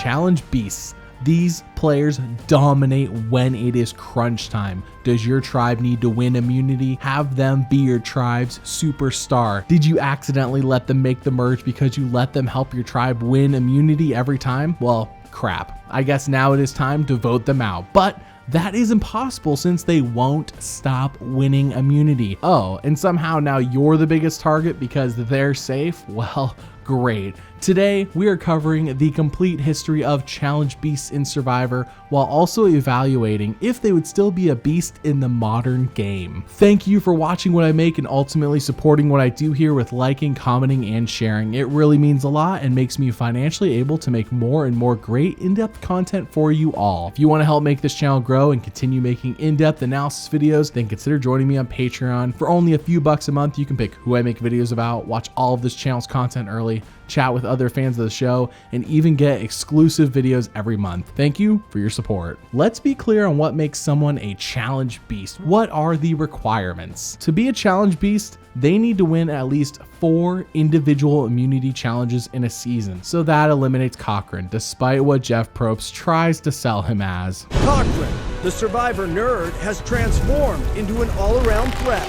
challenge beasts. These players dominate when it is crunch time. Does your tribe need to win immunity? Have them be your tribe's superstar. Did you accidentally let them make the merge because you let them help your tribe win immunity every time? Well, crap. I guess now it is time to vote them out. But that is impossible since they won't stop winning immunity. Oh, and somehow now you're the biggest target because they're safe? Well, great. Today, we are covering the complete history of challenge beasts in Survivor while also evaluating if they would still be a beast in the modern game. Thank you for watching what I make and ultimately supporting what I do here with liking, commenting, and sharing. It really means a lot and makes me financially able to make more and more great in-depth content for you all. If you want to help make this channel grow and continue making in-depth analysis videos, then consider joining me on Patreon. For only a few bucks a month, you can pick who I make videos about, watch all of this channel's content early, chat with other fans of the show, and even get exclusive videos every month. Thank you for your support. Let's be clear on what makes someone a challenge beast. What are the requirements? To be a challenge beast, they need to win at least 4 individual immunity challenges in a season. So that eliminates Cochran, despite what Jeff Probst tries to sell him as. Cochran, the Survivor nerd, has transformed into an all-around threat.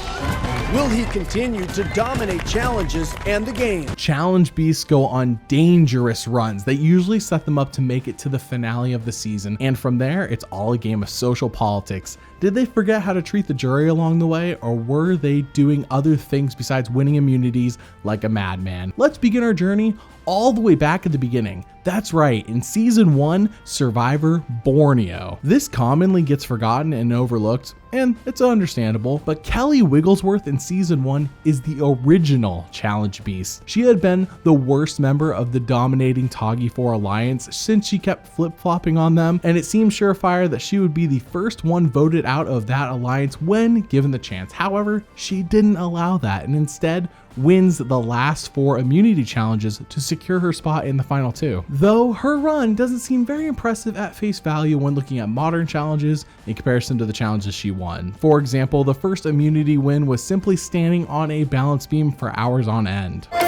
Will he continue to dominate challenges and the game? Challenge beasts go on dangerous runs that usually set them up to make it to the finale of the season, and from there, it's all a game of social politics. Did they forget how to treat the jury along the way, or were they doing other things besides winning immunities like a madman? Let's begin our journey all the way back at the beginning. That's right, in season 1, Survivor Borneo. This commonly gets forgotten and overlooked, and it's understandable, but Kelly Wiglesworth in season 1 is the original challenge beast. She had been the worst member of the dominating Toggy 4 alliance since she kept flip-flopping on them, and it seemed surefire that she would be the first one voted out of that alliance when given the chance. However, she didn't allow that and instead wins the last 4 immunity challenges to secure her spot in the final 2. Though her run doesn't seem very impressive at face value when looking at modern challenges in comparison to the challenges she won. For example, the first immunity win was simply standing on a balance beam for hours on end. Kelly,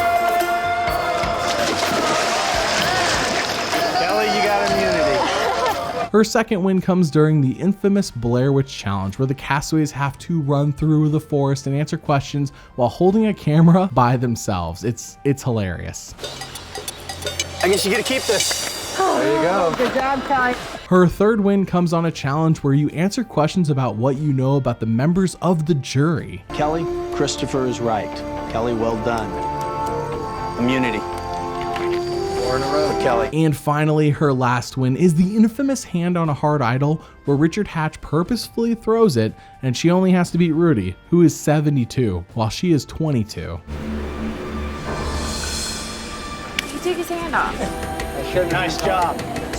you got immunity. Her second win comes during the infamous Blair Witch Challenge, where the castaways have to run through the forest and answer questions while holding a camera by themselves. It's hilarious. I guess you get to keep this. There you go. Good job, Kelly. Her third win comes on a challenge where you answer questions about what you know about the members of the jury. Kelly, Christopher is right. Kelly, well done. Immunity. 4 in a row, Kelly. And finally, her last win is the infamous hand on a hard idol, where Richard Hatch purposefully throws it, and she only has to beat Rudy, who is 72, while she is 22. He took his hand off. Nice job.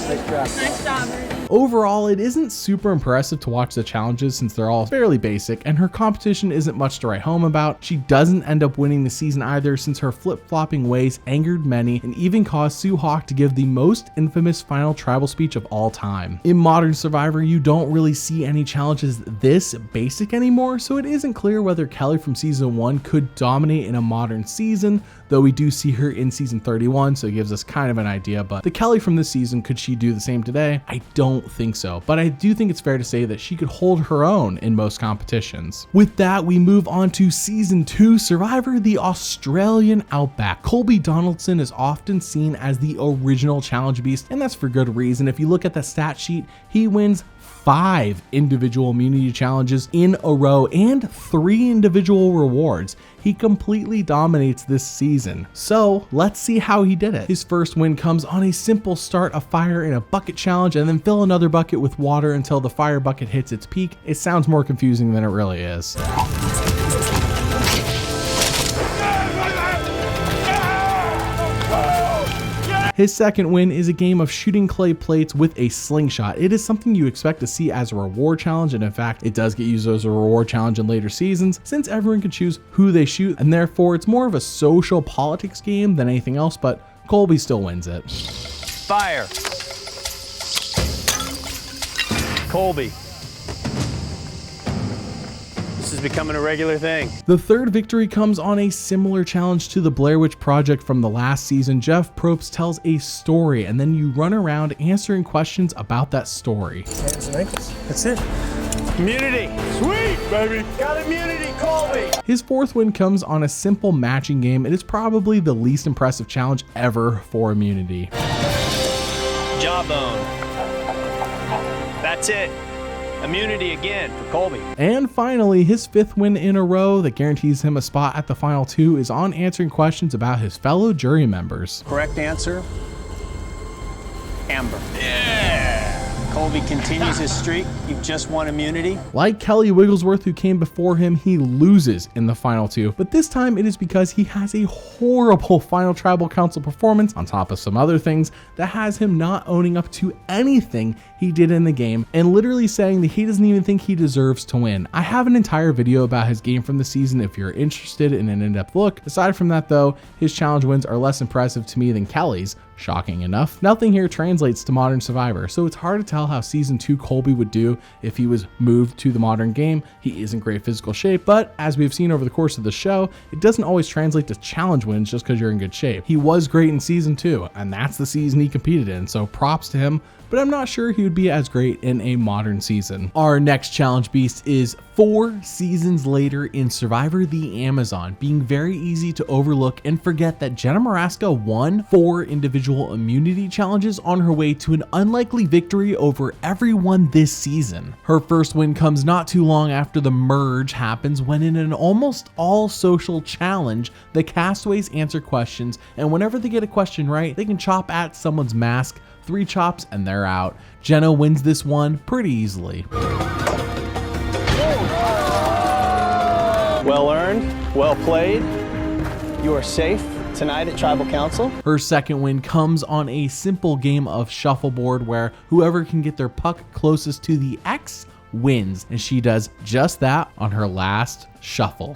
Nice job, Rudy. Overall, it isn't super impressive to watch the challenges since they're all fairly basic, and her competition isn't much to write home about. She doesn't end up winning the season either, since her flip-flopping ways angered many and even caused Sue Hawk to give the most infamous final tribal speech of all time. In modern Survivor, you don't really see any challenges this basic anymore, so it isn't clear whether Kelly from season 1 could dominate in a modern season, though we do see her in season 31, so it gives us kind of an idea. But the Kelly from this season, could she do the same today? I don't think so, but I do think it's fair to say that she could hold her own in most competitions. With that, we move on to season 2 Survivor, the Australian Outback. Colby Donaldson is often seen as the original challenge beast, and that's for good reason. If you look at the stat sheet, he wins 5 individual immunity challenges in a row and 3 individual rewards. He completely dominates this season. So let's see how he did it. His first win comes on a simple start a fire in a bucket challenge and then fill another bucket with water until the fire bucket hits its peak. It sounds more confusing than it really is. His second win is a game of shooting clay plates with a slingshot. It is something you expect to see as a reward challenge, and in fact, it does get used as a reward challenge in later seasons, since everyone can choose who they shoot, and therefore it's more of a social politics game than anything else, but Colby still wins it. Fire. Colby. This is becoming a regular thing. The third victory comes on a similar challenge to the Blair Witch Project from the last season. Jeff Probst tells a story, and then you run around answering questions about that story. Hands and ankles. That's it. Immunity. Sweet, baby. Got immunity, Colby. His fourth win comes on a simple matching game. It is probably the least impressive challenge ever for immunity. Jawbone. That's it. Immunity again for Colby. And finally, his fifth win in a row that guarantees him a spot at the final two is on answering questions about his fellow jury members. Correct answer, Amber. Yeah! Colby continues his streak. You've just won immunity. Like Kelly Wigglesworth, who came before him, he loses in the final two, but this time it is because he has a horrible final tribal council performance on top of some other things that has him not owning up to anything he did in the game and literally saying that he doesn't even think he deserves to win. I have an entire video about his game from the season if you're interested in an in-depth look. Aside from that though, his challenge wins are less impressive to me than Kelly's. Shocking enough. Nothing here translates to Modern Survivor, so it's hard to tell how Season 2 Colby would do if he was moved to the modern game. He is in great physical shape, but as we've seen over the course of the show, it doesn't always translate to challenge wins just because you're in good shape. He was great in Season 2, and that's the season he competed in, so props to him, but I'm not sure he would be as great in a modern season. Our next challenge beast is 4 seasons later in Survivor the Amazon, being very easy to overlook and forget that Jenna Morasca won 4 individual immunity challenges on her way to an unlikely victory over everyone this season. Her first win comes not too long after the merge happens, when in an almost all social challenge, the castaways answer questions, and whenever they get a question right, they can chop at someone's mask. 3 chops and they're out. Jenna wins this one pretty easily. Well earned, well played. You are safe tonight at Tribal Council. Her second win comes on a simple game of shuffleboard where whoever can get their puck closest to the X wins, and she does just that on her last shuffle.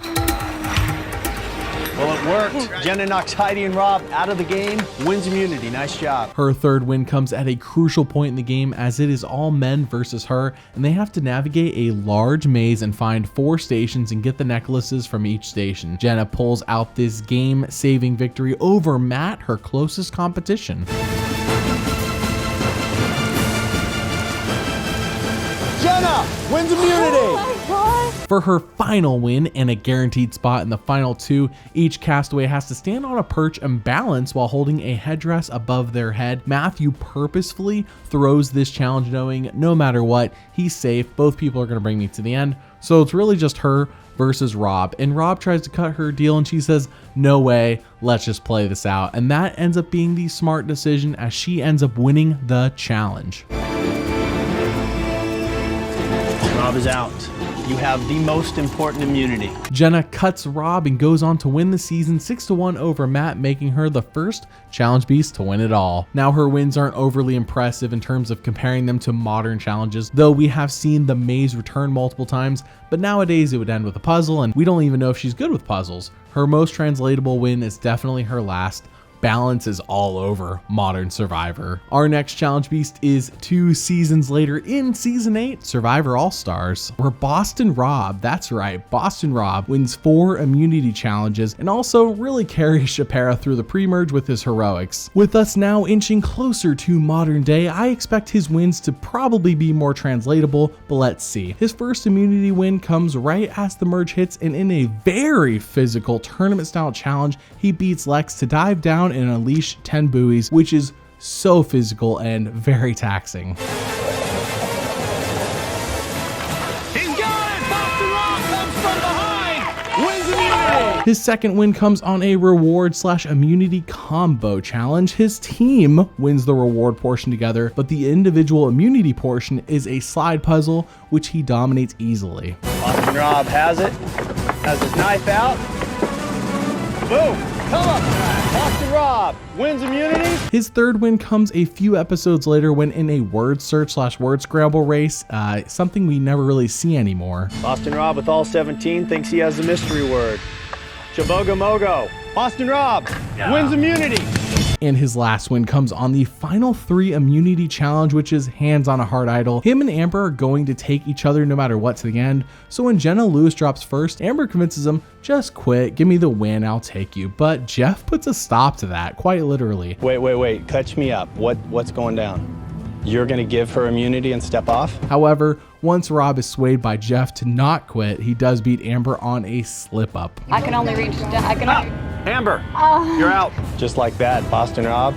Well, it worked. Jenna knocks Heidi and Rob out of the game, wins immunity. Nice job. Her third win comes at a crucial point in the game, as it is all men versus her, and they have to navigate a large maze and find 4 stations and get the necklaces from each station. Jenna pulls out this game-saving victory over Matt, her closest competition. Jenna wins immunity. For her final win and a guaranteed spot in the final 2, each castaway has to stand on a perch and balance while holding a headdress above their head. Matthew purposefully throws this challenge knowing no matter what, he's safe. Both people are going to bring me to the end. So it's really just her versus Rob. And Rob tries to cut her deal and she says, no way, let's just play this out. And that ends up being the smart decision as she ends up winning the challenge. Rob is out. You have the most important immunity. Jenna cuts Rob and goes on to win the season 6-1 over Matt, making her the first challenge beast to win it all. Now her wins aren't overly impressive in terms of comparing them to modern challenges, though we have seen the maze return multiple times, but nowadays it would end with a puzzle and we don't even know if she's good with puzzles. Her most translatable win is definitely her last. Balance is all over Modern Survivor. Our next challenge beast is 2 seasons later in season 8, Survivor All-Stars, where Boston Rob, that's right, Boston Rob wins 4 immunity challenges and also really carries Shapira through the pre-merge with his heroics. With us now inching closer to modern day, I expect his wins to probably be more translatable, but let's see. His first immunity win comes right as the merge hits, and in a very physical tournament-style challenge, he beats Lex to dive down and unleash 10 buoys, which is so physical and very taxing. He's got it! Boston Rob comes from behind! Wins immunity! His second win comes on a reward/immunity combo challenge. His team wins the reward portion together, but the individual immunity portion is a slide puzzle, which he dominates easily. Boston Rob has it. Has his knife out. Boom! Come up! Boston Rob wins immunity. His third win comes a few episodes later when in a word search/word scramble race, something we never really see anymore. Boston Rob with all 17 thinks he has the mystery word. Chaboga Mogo. Boston Rob wins immunity. And his last win comes on the final 3 immunity challenge, which is hands on a hard idol. Him and Amber are going to take each other no matter what to the end. So when Jenna Lewis drops first, Amber convinces him, just quit, give me the win, I'll take you. But Jeff puts a stop to that, quite literally. Wait, catch me up. What's going down? You're gonna give her immunity and step off? However, once Rob is swayed by Jeff to not quit, he does beat Amber on a slip up. I can only reach down. I can only... Amber, you're out. Just like that, Boston Rob.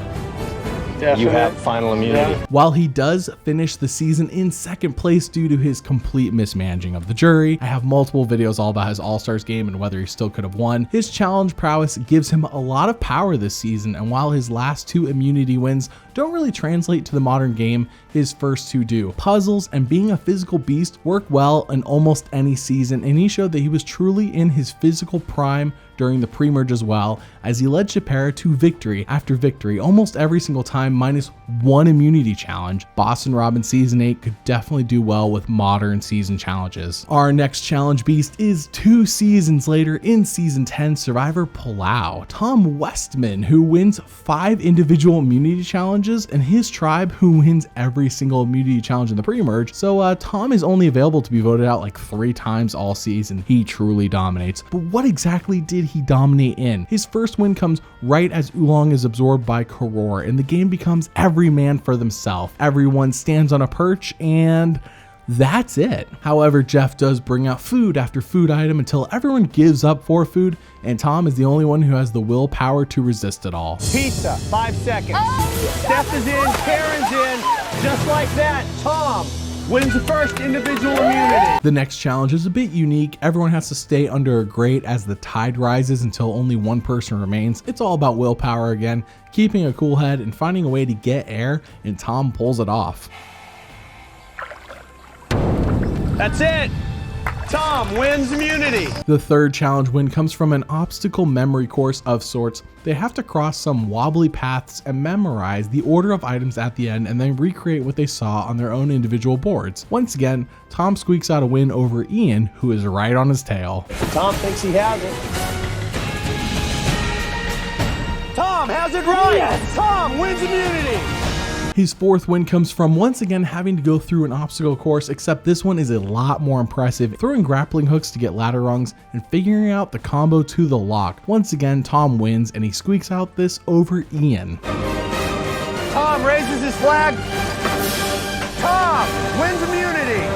You have final immunity. While he does finish the season in second place due to his complete mismanaging of the jury, I have multiple videos all about his All-Stars game and whether he still could have won. His challenge prowess gives him a lot of power this season, and while his last 2 immunity wins don't really translate to the modern game, his first 2 do. Puzzles and being a physical beast work well in almost any season, and he showed that he was truly in his physical prime during the pre-merge as well, as he led Chipera to victory after victory almost every single time, minus 1 immunity challenge. Boston Rob in Season 8 could definitely do well with modern season challenges. Our next challenge beast is 2 seasons later in Season 10 Survivor Palau. Tom Westman, who wins 5 individual immunity challenges, and his tribe, who wins every single immunity challenge in the pre-merge. So Tom is only available to be voted out like 3 times all season. He truly dominates. But what exactly did he dominate in? His first win comes right as Oolong is absorbed by Karor, and the game becomes every man for themselves. Everyone stands on a perch, and that's it. However, Jeff does bring out food after food item until everyone gives up for food, and Tom is the only one who has the willpower to resist it all. Pizza, 5 seconds. Steph is in, Karen's in, just like that. Tom wins the first individual immunity. The next challenge is a bit unique. Everyone has to stay under a grate as the tide rises until only one person remains. It's all about willpower again, keeping a cool head and finding a way to get air, and Tom pulls it off. That's it. Tom wins immunity. The third challenge win comes from an obstacle memory course of sorts. They have to cross some wobbly paths and memorize the order of items at the end and then recreate what they saw on their own individual boards. Once again, Tom squeaks out a win over Ian, who is right on his tail. Tom thinks he has it. Tom has it right. Yes. Tom wins immunity. His fourth win comes from once again having to go through an obstacle course, except this one is a lot more impressive, throwing grappling hooks to get ladder rungs and figuring out the combo to the lock. Once again, Tom wins and he squeaks out this over Ian. Tom raises his flag. Tom wins immunity.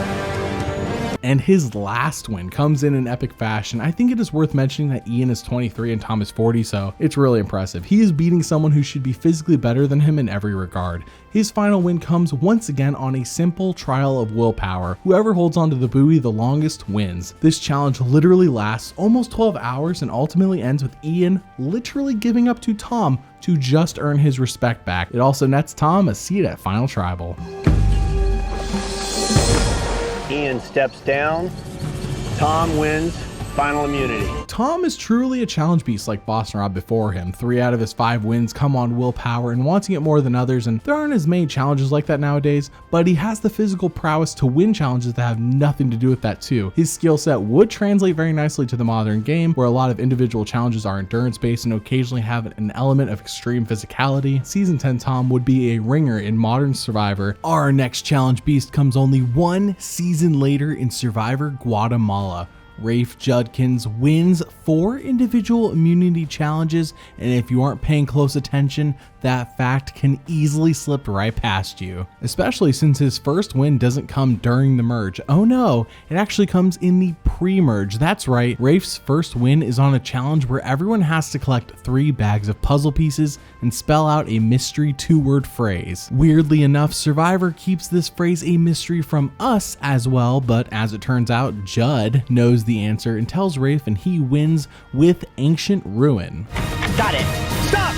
And his last win comes in an epic fashion. I think it is worth mentioning that Ian is 23 and Tom is 40, so it's really impressive. He is beating someone who should be physically better than him in every regard. His final win comes once again on a simple trial of willpower. Whoever holds onto the buoy the longest wins. This challenge literally lasts almost 12 hours and ultimately ends with Ian literally giving up to Tom to just earn his respect back. It also nets Tom a seat at Final Tribal. Ian steps down. Tom wins final immunity. Tom is truly a challenge beast like Boston Rob before him. 3 out of his 5 wins come on willpower and wanting it more than others, and there aren't as many challenges like that nowadays, but he has the physical prowess to win challenges that have nothing to do with that too. His skill set would translate very nicely to the modern game, where a lot of individual challenges are endurance based and occasionally have an element of extreme physicality. Season 10 Tom would be a ringer in modern Survivor. Our next challenge beast comes only 1 season later in Survivor Guatemala. Rafe Judkins wins 4 individual immunity challenges, and if you aren't paying close attention, that fact can easily slip right past you, especially since his first win doesn't come during the merge. Oh no, it actually comes in the pre-merge. That's right, Rafe's first win is on a challenge where everyone has to collect 3 bags of puzzle pieces and spell out a mystery 2-word phrase. Weirdly enough, Survivor keeps this phrase a mystery from us as well, but as it turns out, Judd knows the answer and tells Rafe, and he wins with Ancient Ruin. Got it. Stop!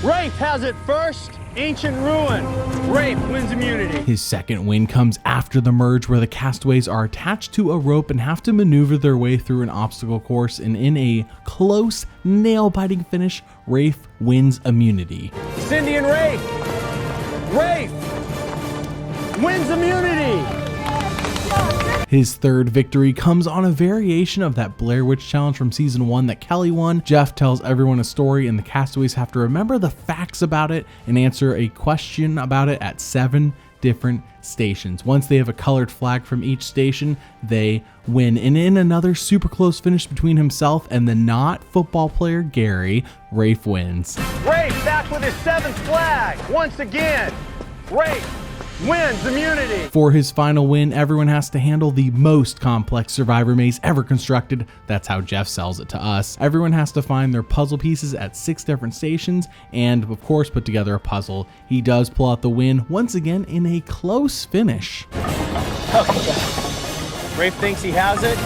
Rafe has it first. Ancient Ruin. Rafe wins immunity. His second win comes after the merge, where the castaways are attached to a rope and have to maneuver their way through an obstacle course, and in a close, nail-biting finish, Rafe wins immunity. Cindy and Rafe. Rafe wins immunity. His third victory comes on a variation of that Blair Witch Challenge from season 1 that Kelly won. Jeff tells everyone a story and the castaways have to remember the facts about it and answer a question about it at 7 different stations. Once they have a colored flag from each station, they win. And in another super close finish between himself and the not football player Gary, Rafe wins. Rafe back with his 7th flag. Once again, Rafe wins immunity. For his final win, everyone has to handle the most complex survivor maze ever constructed. That's how Jeff sells it to us. Everyone has to find their puzzle pieces at 6 different stations and, of course, put together a puzzle. He does pull out the win once again in a close finish. Rafe thinks he has it.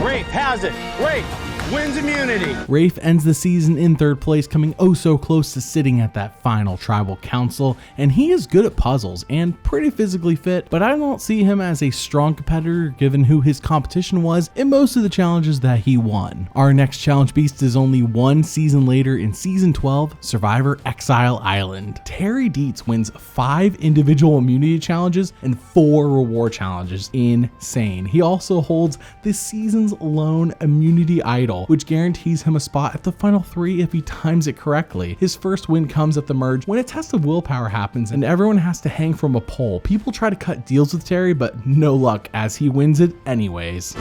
Rafe has it. Rafe wins immunity. Rafe ends the season in 3rd place, coming oh so close to sitting at that final tribal council, and he is good at puzzles and pretty physically fit, but I don't see him as a strong competitor given who his competition was in most of the challenges that he won. Our next challenge beast is only 1 season later in season 12, Survivor Exile Island. Terry Dietz wins 5 individual immunity challenges and 4 reward challenges. Insane. He also holds this season's lone immunity idol, which guarantees him a spot at the final 3 if he times it correctly. His first win comes at the merge when a test of willpower happens and everyone has to hang from a pole. People try to cut deals with Terry, but no luck as he wins it anyways.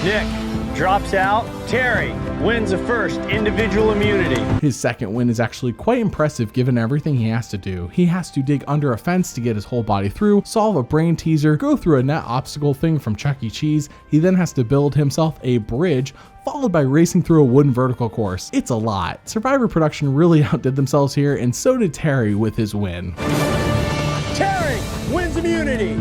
Nick drops out. Terry wins the first individual immunity. His second win is actually quite impressive given everything he has to do. He has to dig under a fence to get his whole body through, solve a brain teaser, go through a net obstacle thing from Chuck E. Cheese. He then has to build himself a bridge, followed by racing through a wooden vertical course. It's a lot. Survivor production really outdid themselves here, and so did Terry with his win. Terry wins immunity.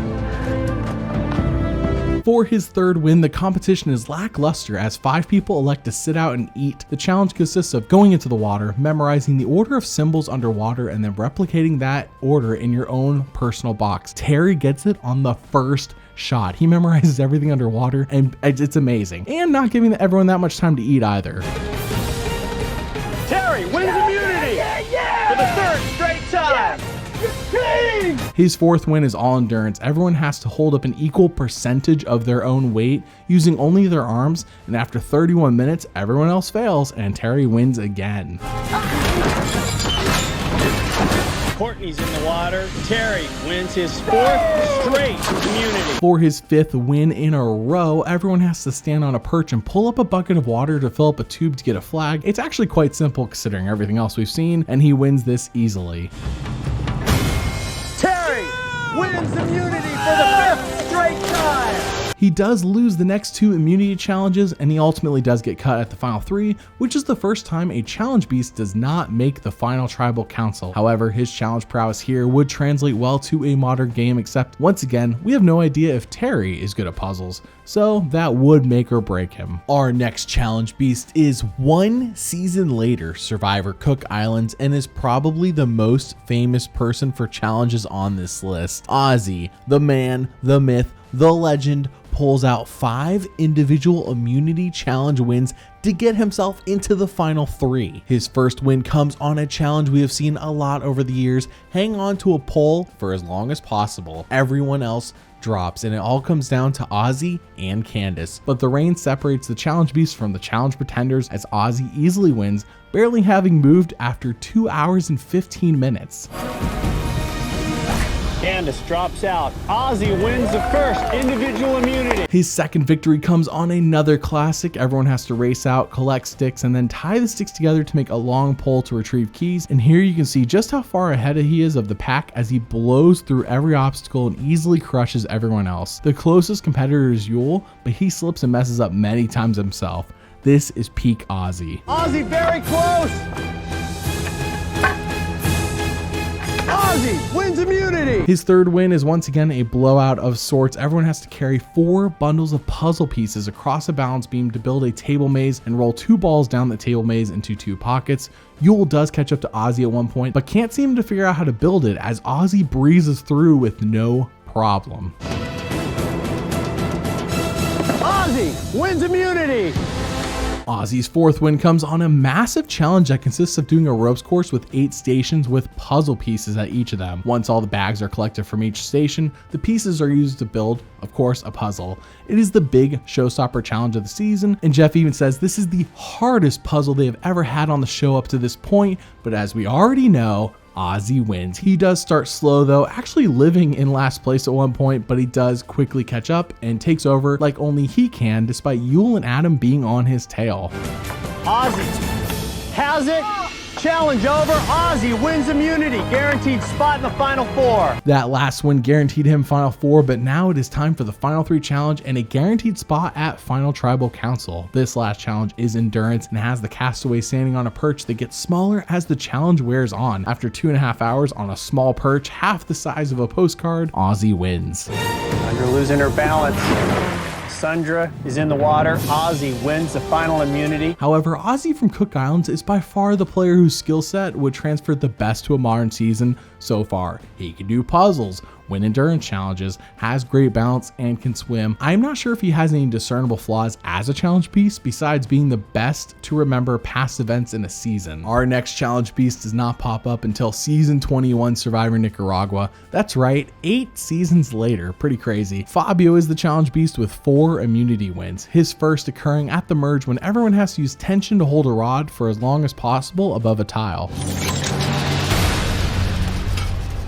For his third win, the competition is lackluster as 5 people elect to sit out and eat. The challenge consists of going into the water, memorizing the order of symbols underwater, and then replicating that order in your own personal box. Terry gets it on the first shot. He memorizes everything underwater and it's amazing. And not giving everyone that much time to eat either. Terry wins immunity for the 3rd straight time. His 4th win is all endurance. Everyone has to hold up an equal percentage of their own weight using only their arms, and after 31 minutes, everyone else fails and Terry wins again. Courtney's in the water. Terry wins his 4th straight immunity. For his 5th win in a row, everyone has to stand on a perch and pull up a bucket of water to fill up a tube to get a flag. It's actually quite simple considering everything else we've seen, and he wins this easily. Terry wins immunity for the 5th straight time. He does lose the next 2 immunity challenges, and he ultimately does get cut at the final 3, which is the first time a challenge beast does not make the final tribal council. However, his challenge prowess here would translate well to a modern game, except once again, we have no idea if Terry is good at puzzles, so that would make or break him. Our next challenge beast is 1 season later, Survivor Cook Islands, and is probably the most famous person for challenges on this list. Ozzy, the man, the myth, the legend, pulls out 5 individual immunity challenge wins to get himself into the final 3. His first win comes on a challenge we have seen a lot over the years: hang on to a pole for as long as possible. Everyone else drops, and it all comes down to Ozzy and Candace. But the rain separates the challenge beasts from the challenge pretenders as Ozzy easily wins, barely having moved after 2 hours and 15 minutes. Candace drops out. Ozzy wins the first individual immunity. His second victory comes on another classic. Everyone has to race out, collect sticks, and then tie the sticks together to make a long pole to retrieve keys. And here you can see just how far ahead he is of the pack as he blows through every obstacle and easily crushes everyone else. The closest competitor is Yule, but he slips and messes up many times himself. This is peak Ozzy. Ozzy very close. Ozzy wins immunity. His third win is once again a blowout of sorts. Everyone has to carry 4 bundles of puzzle pieces across a balance beam to build a table maze and roll 2 balls down the table maze into 2 pockets. Yule does catch up to Ozzy at one point, but can't seem to figure out how to build it as Ozzy breezes through with no problem. Ozzy wins immunity. Ozzy's fourth win comes on a massive challenge that consists of doing a ropes course with 8 stations with puzzle pieces at each of them. Once all the bags are collected from each station, the pieces are used to build, of course, a puzzle. It is the big showstopper challenge of the season, and Jeff even says this is the hardest puzzle they have ever had on the show up to this point, but as we already know, Ozzy wins. He does start slow though, actually living in last place at one point, but he does quickly catch up and takes over like only he can, despite Yule and Adam being on his tail. Ozzy has it. Challenge over. Ozzy wins immunity. Guaranteed spot in the final 4. That last win guaranteed him final 4, but now it is time for the final 3 challenge and a guaranteed spot at final tribal council. This last challenge is endurance and has the castaway standing on a perch that gets smaller as the challenge wears on. After 2.5 hours on a small perch, half the size of a postcard, Ozzy wins. Sandra losing her balance. Sandra is in the water. Ozzy wins the final immunity. However, Ozzy from Cook Islands is by far the player whose skill set would transfer the best to a modern season so far. He can do puzzles, win endurance challenges, has great balance, and can swim. I'm not sure if he has any discernible flaws as a challenge piece besides being the best to remember past events in a season. Our next challenge piece does not pop up until season 21 Survivor Nicaragua. That's right, 8 seasons later. Pretty crazy. Fabio is the challenge beast with 4 immunity wins, his first occurring at the merge when everyone has to use tension to hold a rod for as long as possible above a tile.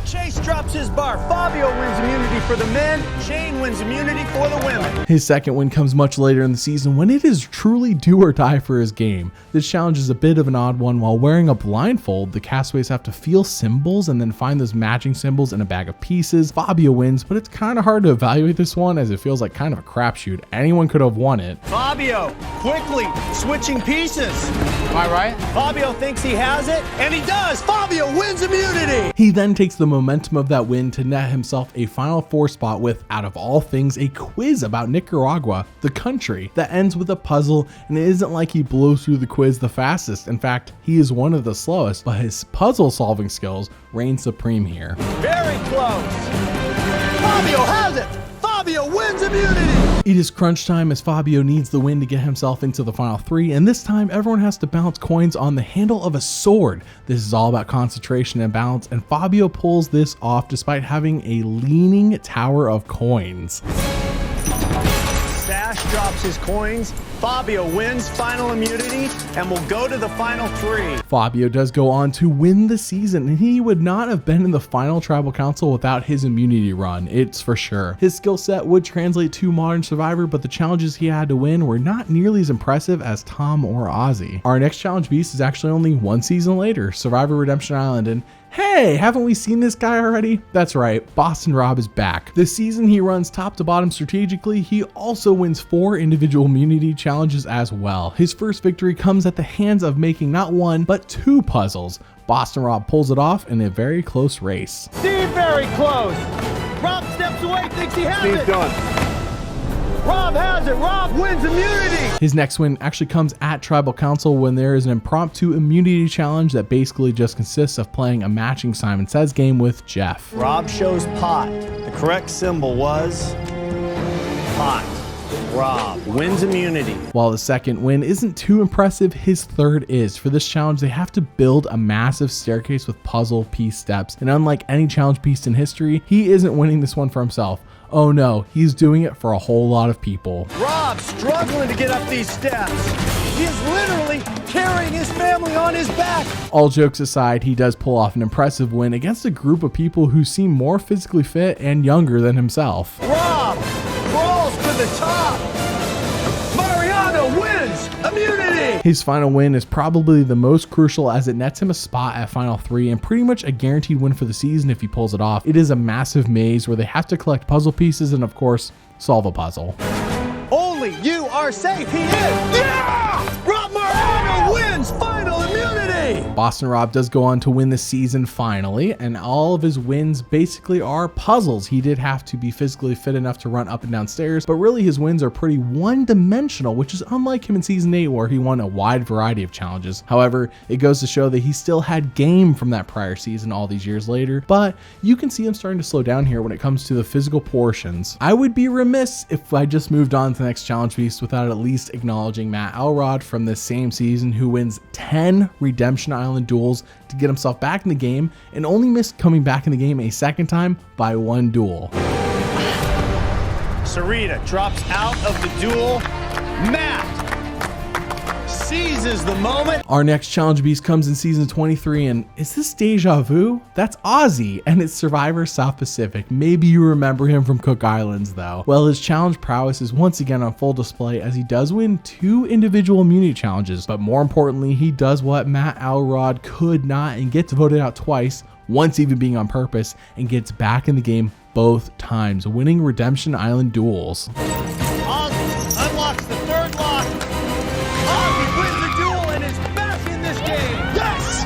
Chase drops his bar. Fabio wins immunity for the men. Shane wins immunity for the women. His second win comes much later in the season when it is truly do or die for his game. This challenge is a bit of an odd one. While wearing a blindfold, the castaways have to feel symbols and then find those matching symbols in a bag of pieces. Fabio wins, but it's kind of hard to evaluate this one as it feels like kind of a crapshoot. Anyone could have won it. Fabio quickly switching pieces. Am I right? Fabio thinks he has it, and he does. Fabio wins immunity. He then takes the momentum of that win to net himself a final 4 spot with, out of all things, a quiz about Nicaragua, the country, that ends with a puzzle, and it isn't like he blows through the quiz the fastest. In fact, he is one of the slowest, but his puzzle solving skills reign supreme here. Very close. Fabio has it. Fabio wins immunity. It is crunch time as Fabio needs the win to get himself into the final 3, and this time everyone has to bounce coins on the handle of a sword. This is all about concentration and balance, and Fabio pulls this off despite having a leaning tower of coins. Sash drops his coins. Fabio wins final immunity and will go to the final 3. Fabio does go on to win the season, and he would not have been in the final tribal council without his immunity run, it's for sure. His skill set would translate to Modern Survivor, but the challenges he had to win were not nearly as impressive as Tom or Ozzy. Our next challenge beast is actually only 1 season later, Survivor Redemption Island, and hey, haven't we seen this guy already? That's right, Boston Rob is back. This season he runs top to bottom strategically. He also wins 4 individual immunity challenges as well. His first victory comes at the hands of making not 1, but 2 puzzles. Boston Rob pulls it off in a very close race. Steve very close. Rob steps away, thinks he has it. Done. Rob has it. Rob wins immunity. His next win actually comes at Tribal Council when there is an impromptu immunity challenge that basically just consists of playing a matching Simon Says game with Jeff. Rob shows pot. The correct symbol was pot. Rob wins immunity. While the second win isn't too impressive, his third is. For this challenge, they have to build a massive staircase with puzzle piece steps, and unlike any challenge piece in history, he isn't winning this one for himself. Oh no, he's doing it for a whole lot of people. Rob struggling to get up these steps. He is literally carrying his family on his back. All jokes aside, he does pull off an impressive win against a group of people who seem more physically fit and younger than himself. Rob crawls to the top. Mariano wins immunity. His final win is probably the most crucial as it nets him a spot at final 3 and pretty much a guaranteed win for the season if he pulls it off. It is a massive maze where they have to collect puzzle pieces and of course solve a puzzle. Only you are safe. He is. Yeah! Rob Mariano wins final immunity. victory! Boston Rob does go on to win the season finally, and all of his wins basically are puzzles. He did have to be physically fit enough to run up and down stairs, but really his wins are pretty one-dimensional, which is unlike him in season 8 where he won a wide variety of challenges. However, it goes to show that he still had game from that prior season all these years later, but you can see him starting to slow down here when it comes to the physical portions. I would be remiss if I just moved on to the next challenge beast without at least acknowledging Matt Elrod from this same season, who wins 10 Redemption Island duels to get himself back in the game and only missed coming back in the game a second time by 1 duel. Sarita drops out of the duel. Matt seizes the moment. Our next challenge beast comes in season 23, and is this deja vu? That's Ozzy, and it's Survivor South Pacific. Maybe you remember him from Cook Islands though. Well, his challenge prowess is once again on full display as he does win 2 individual immunity challenges, but more importantly, he does what Matt Elrod could not and gets voted out twice, once even being on purpose, and gets back in the game both times, winning Redemption Island duels. Ozzy unlocks the 3rd lock. Ozzy wins the duel and is back in this game. Yes!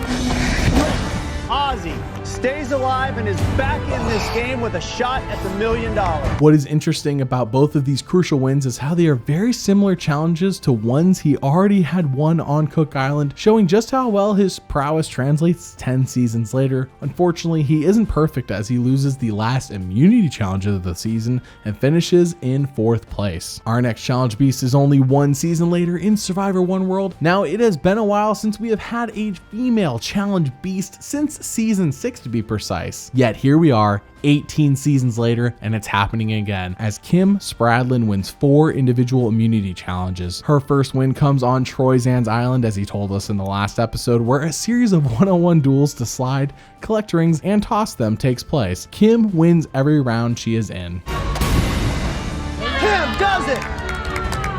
Ozzy stays alive and is back in this game with a shot at the $1 million. What is interesting about both of these crucial wins is how they are very similar challenges to ones he already had won on Cook Island, showing just how well his prowess translates 10 seasons later. Unfortunately, he isn't perfect as he loses the last immunity challenge of the season and finishes in 4th place. Our next challenge beast is only 1 season later in Survivor One World. Now, it has been a while since we have had a female challenge beast, since season 6 to be precise. Yet here we are 18 seasons later, and it's happening again as Kim Spradlin wins 4 individual immunity challenges. Her first win comes on Troy Zan's Island, as he told us in the last episode, where a series of one-on-one duels to slide, collect rings, and toss them takes place. Kim wins every round she is in. Kim does it!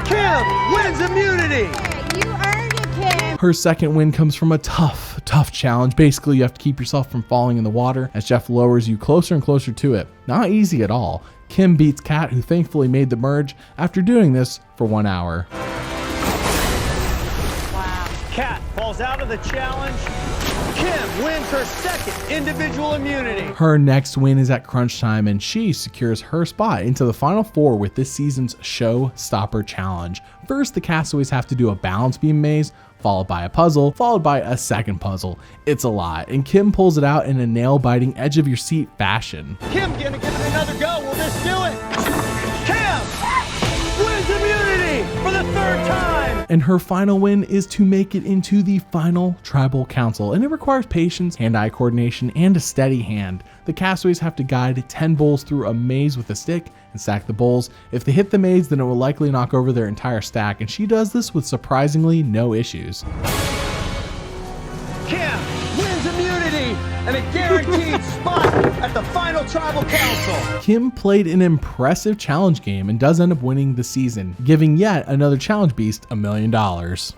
Kim wins immunity! You earned it, Kim. Her second win comes from a tough challenge. Basically, you have to keep yourself from falling in the water as Jeff lowers you closer and closer to it. Not easy at all. Kim beats Kat, who thankfully made the merge after doing this for 1 hour. Wow. Kat falls out of the challenge. Kim wins her 2nd individual immunity. Her next win is at crunch time, and she secures her spot into the final 4 with this season's Showstopper Challenge. First, the castaways have to do a balance beam maze, followed by a puzzle, followed by a second puzzle. It's a lot, and Kim pulls it out in a nail-biting, edge-of-your-seat fashion. Kim gonna give it another go. Will this do it? Kim wins immunity for the 3rd time. And her final win is to make it into the final tribal council, and it requires patience, hand-eye coordination, and a steady hand. The castaways have to guide 10 bowls through a maze with a stick and stack the bowls. If they hit the maze, then it will likely knock over their entire stack, and she does this with surprisingly no issues. Kim wins immunity and a guaranteed spot at the final tribal council. Kim played an impressive challenge game and does end up winning the season, giving yet another challenge beast $1 million.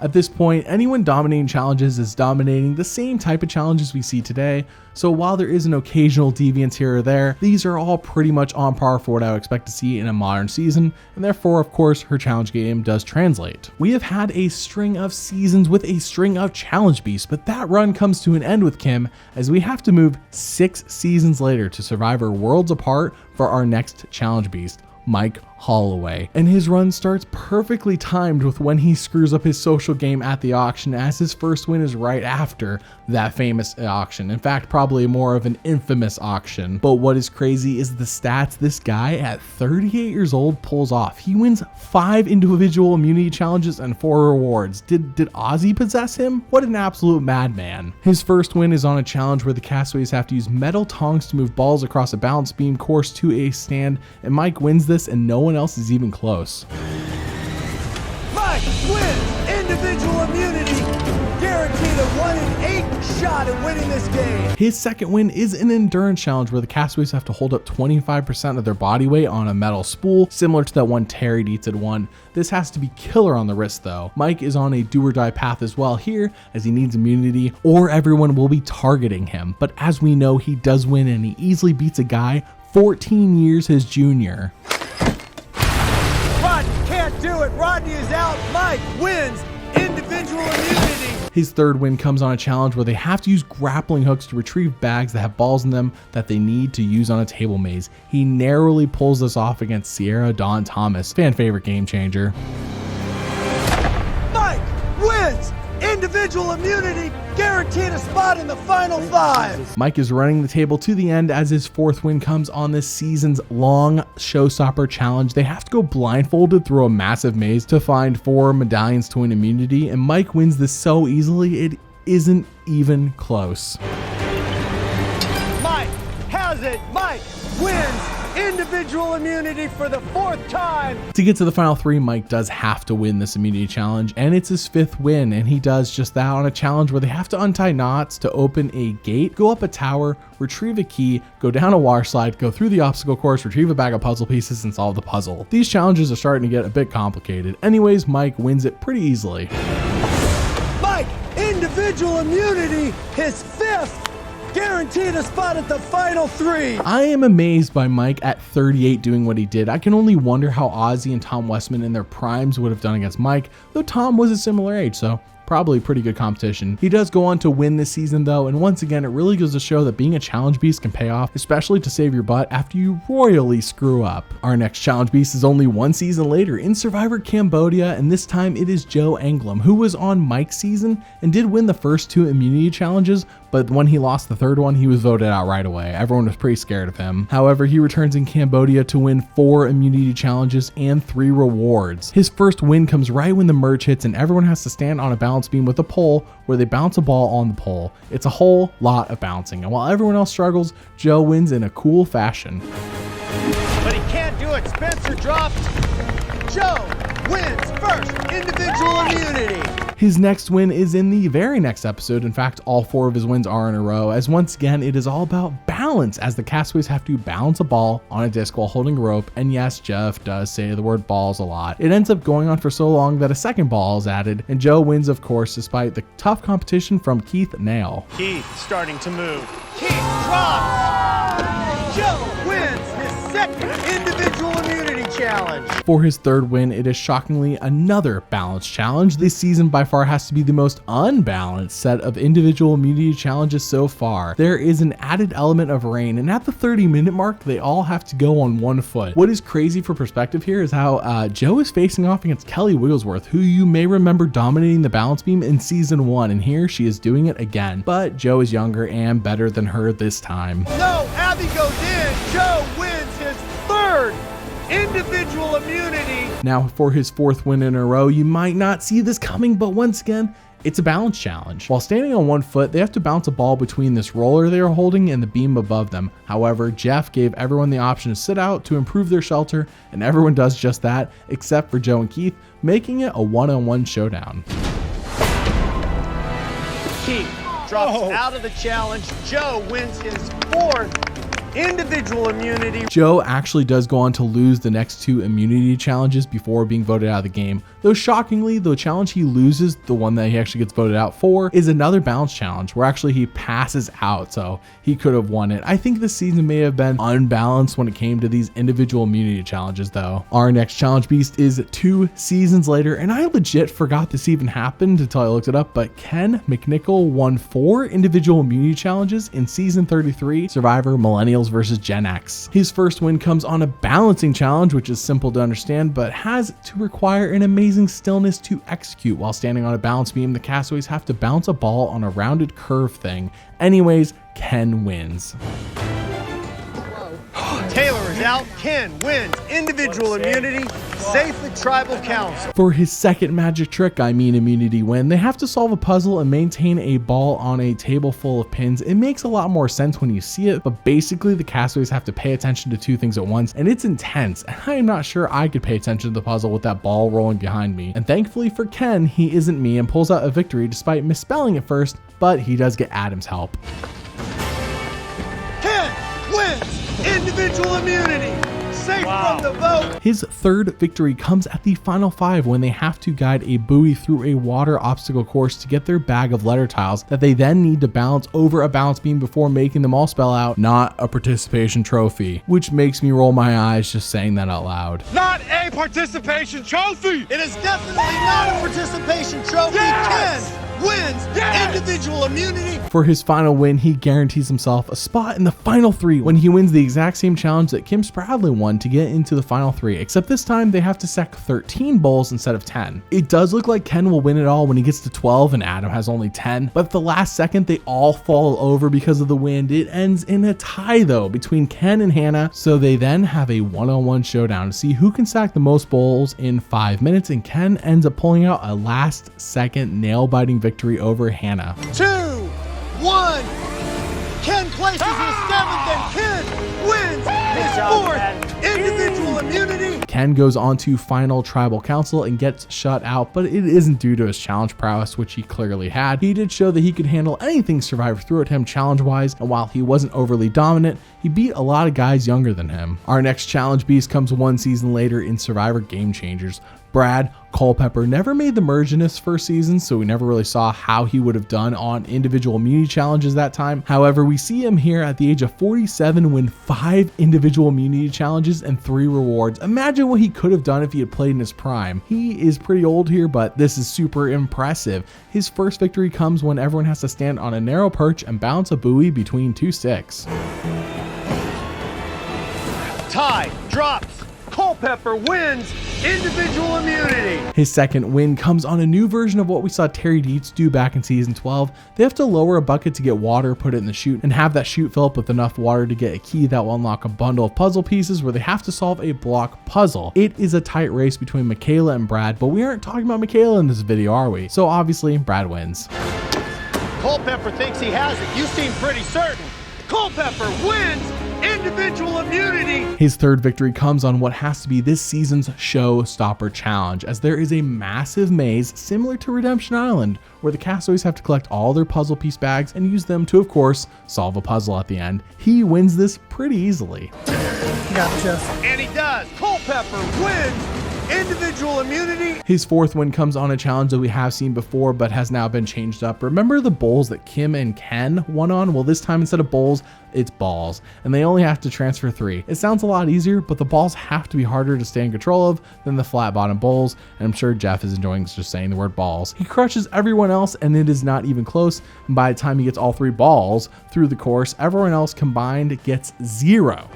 At this point, anyone dominating challenges is dominating the same type of challenges we see today, so while there is an occasional deviance here or there, these are all pretty much on par for what I would expect to see in a modern season, and therefore, of course, her challenge game does translate. We have had a string of seasons with a string of challenge beasts, but that run comes to an end with Kim as we have to move 6 seasons later to Survivor Worlds Apart for our next challenge beast, Mike Holloway. And his run starts perfectly timed with when he screws up his social game at the auction, as his first win is right after that famous auction. In fact, probably more of an infamous auction. But what is crazy is the stats this guy at 38 years old pulls off. He wins 5 individual immunity challenges and 4 rewards. Did Ozzy possess him? What an absolute madman. His first win is on a challenge where the castaways have to use metal tongs to move balls across a balance beam course to a stand, and Mike wins this and no one else is even close. Mike wins individual immunity, guaranteed a 1 in 8 shot at winning this game. His second win is an endurance challenge where the castaways have to hold up 25% of their body weight on a metal spool, similar to that one Terry Dietz had won. This has to be killer on the wrist though. Mike is on a do or die path as well here, as he needs immunity or everyone will be targeting him. But as we know, he does win and he easily beats a guy 14 years his junior. Rodney can't do it. Rodney is out. Mike wins individual individual immunity. His third win comes on a challenge where they have to use grappling hooks to retrieve bags that have balls in them that they need to use on a table maze. He narrowly pulls this off against Sierra Dawn Thomas, fan favorite game changer. Mike wins individual immunity, guaranteed a spot in the final 5. Mike is running the table to the end as his fourth win comes on this season's long showstopper challenge. They have to go blindfolded through a massive maze to find 4 medallions to win immunity, and Mike wins this so easily it isn't even close. Mike has it. Mike wins individual immunity for the 4th time. To get to the final 3, Mike does have to win this immunity challenge, and it's his 5th win, and he does just that on a challenge where they have to untie knots to open a gate, go up a tower, retrieve a key, go down a water slide, go through the obstacle course, retrieve a bag of puzzle pieces, and solve the puzzle. These challenges are starting to get a bit complicated. Anyways, Mike wins it pretty easily. Mike, individual immunity, his 5th. Guaranteed a spot at the final 3. I am amazed by Mike at 38 doing what he did. I can only wonder how Ozzy and Tom Westman in their primes would have done against Mike, though Tom was a similar age, so probably pretty good competition. He does go on to win this season though, and once again it really goes to show that being a challenge beast can pay off, especially to save your butt after you royally screw up. Our next challenge beast is only 1 season later in Survivor Cambodia, and this time it is Joe Anglim, who was on Mike's season and did win the first 2 immunity challenges, but when he lost the 3rd one, he was voted out right away. Everyone was pretty scared of him. However, he returns in Cambodia to win 4 immunity challenges and 3 rewards. His first win comes right when the merge hits and everyone has to stand on a balance beam with a pole where they bounce a ball on the pole. It's a whole lot of bouncing, and while everyone else struggles, Joe wins in a cool fashion. But he can't do it. Spencer dropped. Joe wins first individual immunity. His next win is in the very next episode. In fact, all 4 of his wins are in a row, as once again it is all about balance as the castaways have to balance a ball on a disc while holding a rope. And yes, Jeff does say the word balls a lot. It ends up going on for so long that a second ball is added, and Joe wins of course despite the tough competition from Keith Nail. Keith starting to move. Keith drops. Joe wins his 2nd individual immunity challenge. For his 3rd win, it is shockingly another balance challenge. This season by far has to be the most unbalanced set of individual immunity challenges so far. There is an added element of rain, and at the 30-minute mark, they all have to go on 1 foot. What is crazy for perspective here is how Joe is facing off against Kelly Wiglesworth, who you may remember dominating the balance beam in season 1, and here she is doing it again. But Joe is younger and better than her this time. No, Abby goes in. Joe wins his 3rd individual immunity. Now for his 4th win in a row, you might not see this coming, but once again, it's a balance challenge. While standing on 1 foot, they have to bounce a ball between this roller they are holding and the beam above them. However, Jeff gave everyone the option to sit out to improve their shelter, and everyone does just that, except for Joe and Keith, making it a 1-on-1 showdown. Keith drops out of the challenge. Joe wins his 4th individual immunity. Joe actually does go on to lose the next 2 immunity challenges before being voted out of the game. Though shockingly, the challenge he loses, the one that he actually gets voted out for, is another balance challenge where actually he passes out, so he could have won it. I think this season may have been unbalanced when it came to these individual immunity challenges though. Our next challenge beast is 2 seasons later, and I legit forgot this even happened until I looked it up, but Ken McNickle won 4 individual immunity challenges in season 33, Survivor Millennials versus Gen X. His first win comes on a balancing challenge, which is simple to understand, but has to require an amazing stillness to execute. While standing on a balance beam, the castaways have to bounce a ball on a rounded curve thing. Anyways, Ken wins. Taylor is out. Ken wins individual immunity. Safe at Tribal Council. For his 2nd magic trick, I mean immunity win, they have to solve a puzzle and maintain a ball on a table full of pins. It makes a lot more sense when you see it, but basically the castaways have to pay attention to 2 things at once, and it's intense, and I am not sure I could pay attention to the puzzle with that ball rolling behind me. And thankfully for Ken, he isn't me and pulls out a victory despite misspelling it first, but he does get Adam's help. Ken wins individual immunity. safe from the boat. His third victory comes at the final 5 when they have to guide a buoy through a water obstacle course to get their bag of letter tiles that they then need to balance over a balance beam before making them all spell out, "Not a participation trophy," which makes me roll my eyes just saying that out loud. Not a participation trophy! It is definitely not a participation trophy. Yes! Ken wins individual immunity. For his final win, he guarantees himself a spot in the final 3 when he wins the exact same challenge that Kim Spradlin won to get into the final 3, except this time they have to sack 13 bowls instead of 10. It does look like Ken will win it all when he gets to 12 and Adam has only 10, but at the last second they all fall over because of the wind. It ends in a tie though between Ken and Hannah, so they then have a one-on-one showdown to see who can sack the most bowls in 5 minutes, and Ken ends up pulling out a last second nail-biting victory over Hannah. 2, 1. Ken places his 7th and Ken wins his 4th individual immunity. Ken goes on to final tribal council and gets shut out, but it isn't due to his challenge prowess, which he clearly had. He did show that he could handle anything Survivor threw at him challenge-wise, and while he wasn't overly dominant, he beat a lot of guys younger than him. Our next challenge beast comes 1 season later in Survivor Game Changers. Brad Culpepper never made the merge in his first season, so we never really saw how he would have done on individual immunity challenges that time. However, we see him here at the age of 47 win 5 individual immunity challenges and 3 rewards. Imagine what he could have done if he had played in his prime. He is pretty old here, but this is super impressive. His first victory comes when everyone has to stand on a narrow perch and balance a buoy between 2 sticks. Tie drops. Culpepper wins individual immunity. His second win comes on a new version of what we saw Terry Dietz do back in season 12. They have to lower a bucket to get water, put it in the chute, and have that chute fill up with enough water to get a key that will unlock a bundle of puzzle pieces where they have to solve a block puzzle. It is a tight race between Michaela and Brad, but we aren't talking about Michaela in this video, are we? So obviously, Brad wins. Culpepper thinks he has it. You seem pretty certain. Culpepper wins individual immunity. His third victory comes on what has to be this season's showstopper challenge, as there is a massive maze similar to Redemption Island, where the castaways have to collect all their puzzle piece bags and use them to, of course, solve a puzzle at the end. He wins this pretty easily. Gotcha. And he does. Culpepper wins individual immunity. His fourth win comes on a challenge that we have seen before but has now been changed up. Remember the bowls that Kim and Ken won on? Well, this time instead of bowls, it's balls, and they only have to transfer 3. It sounds a lot easier, but the balls have to be harder to stay in control of than the flat bottom bowls, and I'm sure Jeff is enjoying just saying the word balls. He crushes everyone else, and it is not even close, and by the time he gets all 3 balls through the course, everyone else combined gets 0.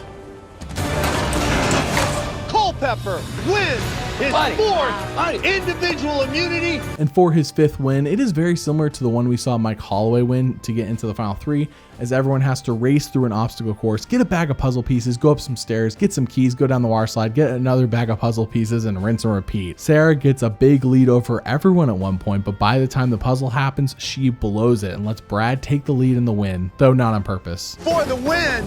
Culpepper wins his 4th individual immunity. And for his 5th win, it is very similar to the one we saw Mike Holloway win to get into the final 3, as everyone has to race through an obstacle course, get a bag of puzzle pieces, go up some stairs, get some keys, go down the water slide, get another bag of puzzle pieces, and rinse and repeat. Sarah gets a big lead over everyone at one point, but by the time the puzzle happens, she blows it and lets Brad take the lead in the win, though not on purpose. For the win,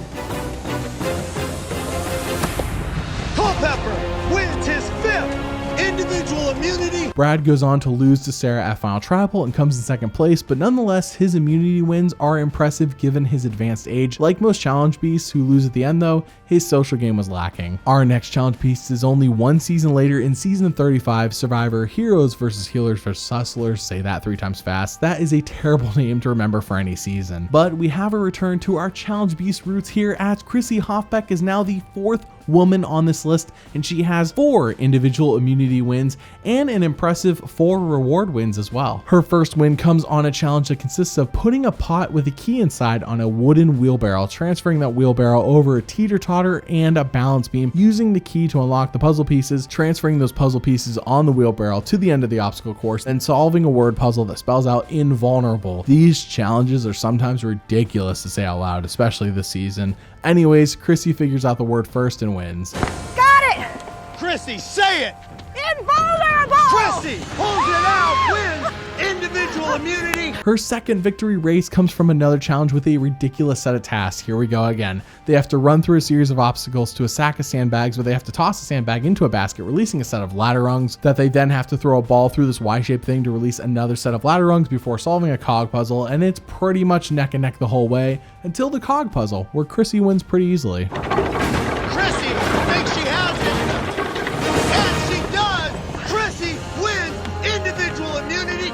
Culpepper wins his 5th individual immunity. Brad goes on to lose to Sarah at Final Tribal and comes in 2nd place, but nonetheless, his immunity wins are impressive given his advanced age. Like most challenge beasts who lose at the end though, his social game was lacking. Our next challenge beast is only 1 season later in season 35, Survivor Heroes vs. Healers vs. Hustlers. Say that 3 times fast. That is a terrible name to remember for any season. But we have a return to our challenge beast roots here, as Chrissy Hofbeck is now the 4th woman on this list, and she has 4 individual immunity wins and an impressive 4 reward wins as well. Her first win comes on a challenge that consists of putting a pot with a key inside on a wooden wheelbarrow, transferring that wheelbarrow over a teeter-totter and a balance beam, using the key to unlock the puzzle pieces, transferring those puzzle pieces on the wheelbarrow to the end of the obstacle course, and solving a word puzzle that spells out invulnerable. These challenges are sometimes ridiculous to say out loud, especially this season. Anyways, Chrissy figures out the word first and wins. Got it! Chrissy, say it! Invulnerable! Chrissy pulls it out, wins individual immunity. Her second victory race comes from another challenge with a ridiculous set of tasks. Here we go again. They have to run through a series of obstacles to a sack of sandbags where they have to toss a sandbag into a basket, releasing a set of ladder rungs that they then have to throw a ball through this Y-shaped thing to release another set of ladder rungs before solving a cog puzzle, and it's pretty much neck and neck the whole way until the cog puzzle, where Chrissy wins pretty easily. Chrissy thinks she has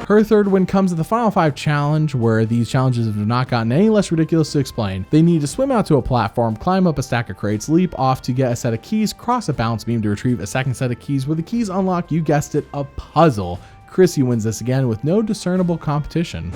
Her third win comes at the final 5 challenge, where these challenges have not gotten any less ridiculous to explain. They need to swim out to a platform, climb up a stack of crates, leap off to get a set of keys, cross a balance beam to retrieve a second set of keys, where the keys unlock, you guessed it, a puzzle. Chrissy wins this again with no discernible competition.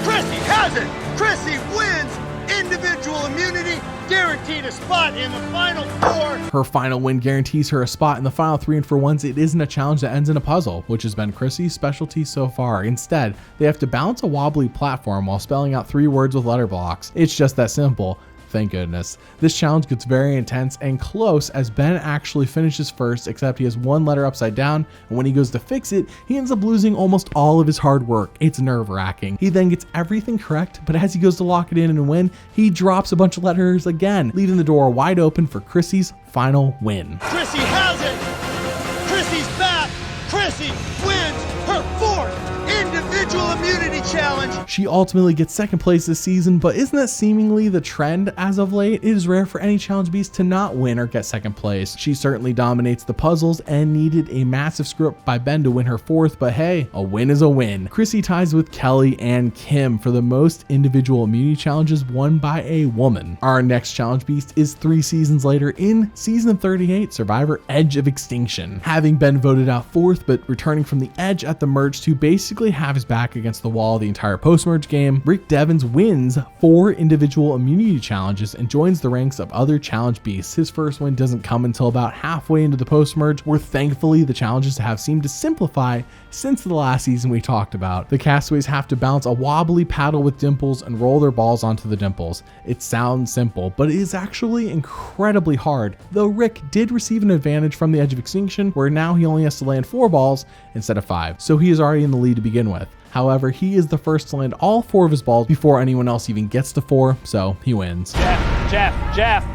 Chrissy has it! Chrissy wins! Individual immunity, guaranteed a spot in the final 4. Her final win guarantees her a spot in the final 3, and for once it isn't a challenge that ends in a puzzle, which has been Chrissy's specialty so far. Instead, they have to balance a wobbly platform while spelling out 3 words with letter blocks. It's just that simple. Thank goodness. This challenge gets very intense and close as Ben actually finishes first, except he has 1 letter upside down, and when he goes to fix it, he ends up losing almost all of his hard work. It's nerve-wracking. He then gets everything correct, but as he goes to lock it in and win, he drops a bunch of letters again, leaving the door wide open for Chrissy's final win. Chrissy has it! Chrissy's back! Chrissy wins her 4th individual immunity challenge! She ultimately gets second place this season, but isn't that seemingly the trend as of late? It is rare for any challenge beast to not win or get second place. She certainly dominates the puzzles and needed a massive screw up by Ben to win her 4th, but hey, a win is a win. Chrissy ties with Kelly and Kim for the most individual immunity challenges won by a woman. Our next challenge beast is 3 seasons later in season 38, Survivor Edge of Extinction. Having been voted out 4th, but returning from the edge at the merge to basically have his back against the wall the entire post-merge game, Rick Devens wins 4 individual immunity challenges and joins the ranks of other challenge beasts. His first win doesn't come until about halfway into the post-merge, where thankfully the challenges have seemed to simplify since the last season we talked about. The castaways have to balance a wobbly paddle with dimples and roll their balls onto the dimples. It sounds simple, but it is actually incredibly hard, though Rick did receive an advantage from the Edge of Extinction, where now he only has to land 4 balls instead of 5, so he is already in the lead to begin with. However, he is the first to land all 4 of his balls before anyone else even gets to 4, so he wins. Jeff,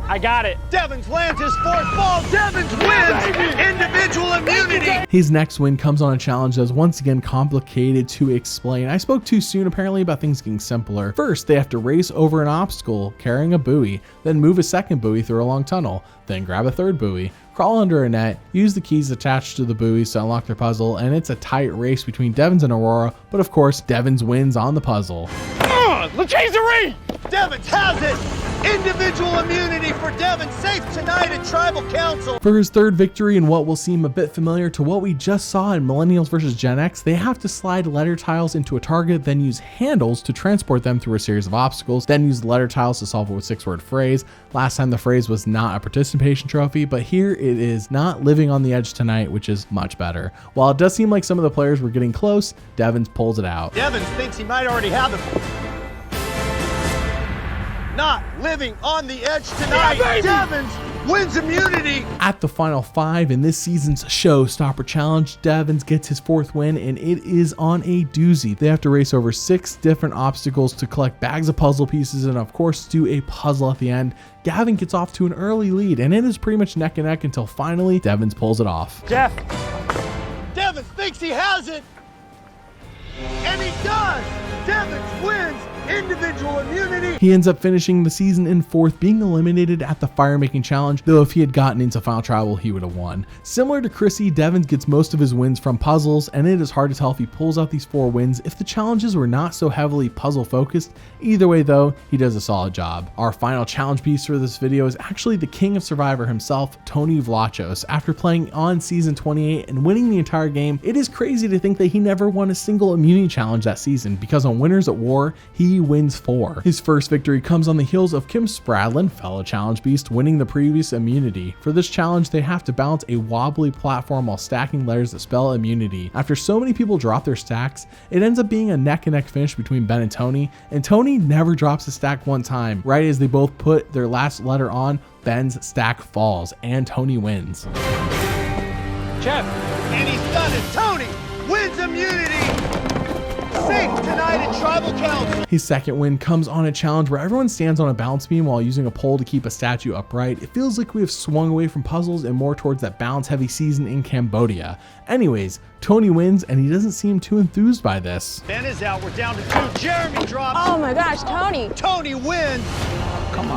I got it. Devens lands his 4th ball. Devens wins individual immunity. His next win comes on a challenge that is once again complicated to explain. I spoke too soon apparently about things getting simpler. First, they have to race over an obstacle carrying a buoy, then move a second buoy through a long tunnel, then grab a third buoy, crawl under a net, use the keys attached to the buoys to unlock their puzzle, and it's a tight race between Devens and Aurora, but of course, Devens wins on the puzzle. Lachazery! Devens has it! Individual immunity for Devens, safe tonight at Tribal Council. For his 3rd victory in what will seem a bit familiar to what we just saw in Millennials vs. Gen X, they have to slide letter tiles into a target, then use handles to transport them through a series of obstacles, then use the letter tiles to solve it with 6-word phrase. Last time the phrase was not a participation trophy, but here it is not living on the edge tonight, which is much better. While it does seem like some of the players were getting close, Devens pulls it out. Devens thinks he might already have it. Not living on the edge tonight. Yeah, Devens wins immunity. At the final 5 in this season's Showstopper Challenge, Devens gets his 4th win, and it is on a doozy. They have to race over 6 different obstacles to collect bags of puzzle pieces and of course do a puzzle at the end. Gavin gets off to an early lead, and it is pretty much neck and neck until finally Devens pulls it off. Jeff. Devens thinks he has it, and he does. Devens wins individual immunity. He ends up finishing the season in 4th, being eliminated at the fire making challenge, though if he had gotten into final tribal, he would have won. Similar to Chrissy, Devens gets most of his wins from puzzles, and it is hard to tell if he pulls out these 4 wins if the challenges were not so heavily puzzle focused. Either way though, he does a solid job. Our final challenge piece for this video is actually the king of Survivor himself, Tony Vlachos. After playing on season 28 and winning the entire game, it is crazy to think that he never won a single immunity challenge that season, because on Winners at War, he wins 4. His first victory comes on the heels of Kim Spradlin, fellow challenge beast, winning the previous immunity. For this challenge, they have to balance a wobbly platform while stacking letters that spell immunity. After so many people drop their stacks, it ends up being a neck and neck finish between Ben and Tony never drops a stack one time. Right as they both put their last letter on, Ben's stack falls and Tony wins. Jeff, and he's done it. Tony wins immunity. Safe tonight at Tribal Council. His second win comes on a challenge where everyone stands on a balance beam while using a pole to keep a statue upright. It feels like we have swung away from puzzles and more towards that balance heavy season in Cambodia. Anyways, Tony wins and he doesn't seem too enthused by this. Ben is out, we're down to 2. Jeremy drops. Oh my gosh, Tony. Tony wins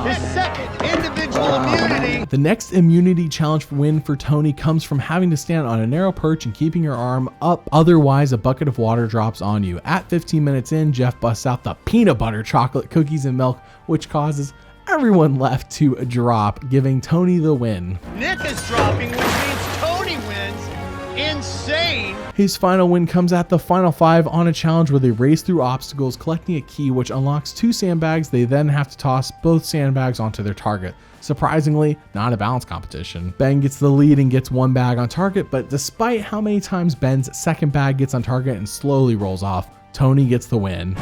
His second individual immunity. The next immunity challenge win for Tony comes from having to stand on a narrow perch and keeping your arm up, otherwise a bucket of water drops on you. At 15 minutes in, Jeff busts out the peanut butter chocolate cookies and milk, which causes everyone left to drop, giving Tony the win. Nick is dropping, which means Tony wins. Insane. His final win comes at the final 5 on a challenge where they race through obstacles, collecting a key which unlocks 2 sandbags. They then have to toss both sandbags onto their target. Surprisingly, not a balance competition. Ben gets the lead and gets 1 bag on target, but despite how many times Ben's second bag gets on target and slowly rolls off, Tony gets the win.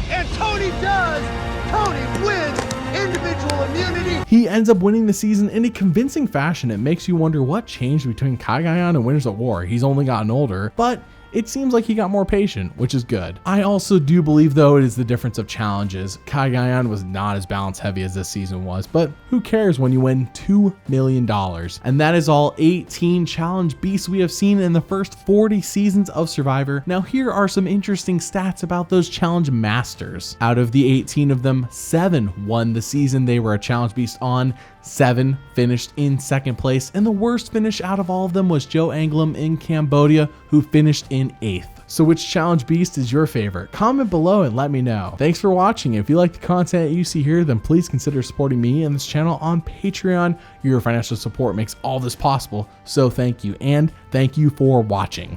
And Tony does. Tony wins individual immunity. He ends up winning the season in a convincing fashion. It makes you wonder what changed between Cagayan and Winners at War. He's only gotten older, but it seems like he got more patient, which is good. I also do believe, though, it is the difference of challenges. Cagayan was not as balance heavy as this season was, but who cares when you win $2 million? And that is all 18 challenge beasts we have seen in the first 40 seasons of Survivor. Now, here are some interesting stats about those challenge masters. Out of the 18 of them, 7 won the season they were a challenge beast on. 7 finished in second place, and the worst finish out of all of them was Joe Anglim in Cambodia, who finished in 8th. So which challenge beast is your favorite? Comment below and let me know. Thanks for watching. If you like the content you see here, then please consider supporting me and this channel on Patreon. Your financial support makes all this possible, so thank you, and thank you for watching.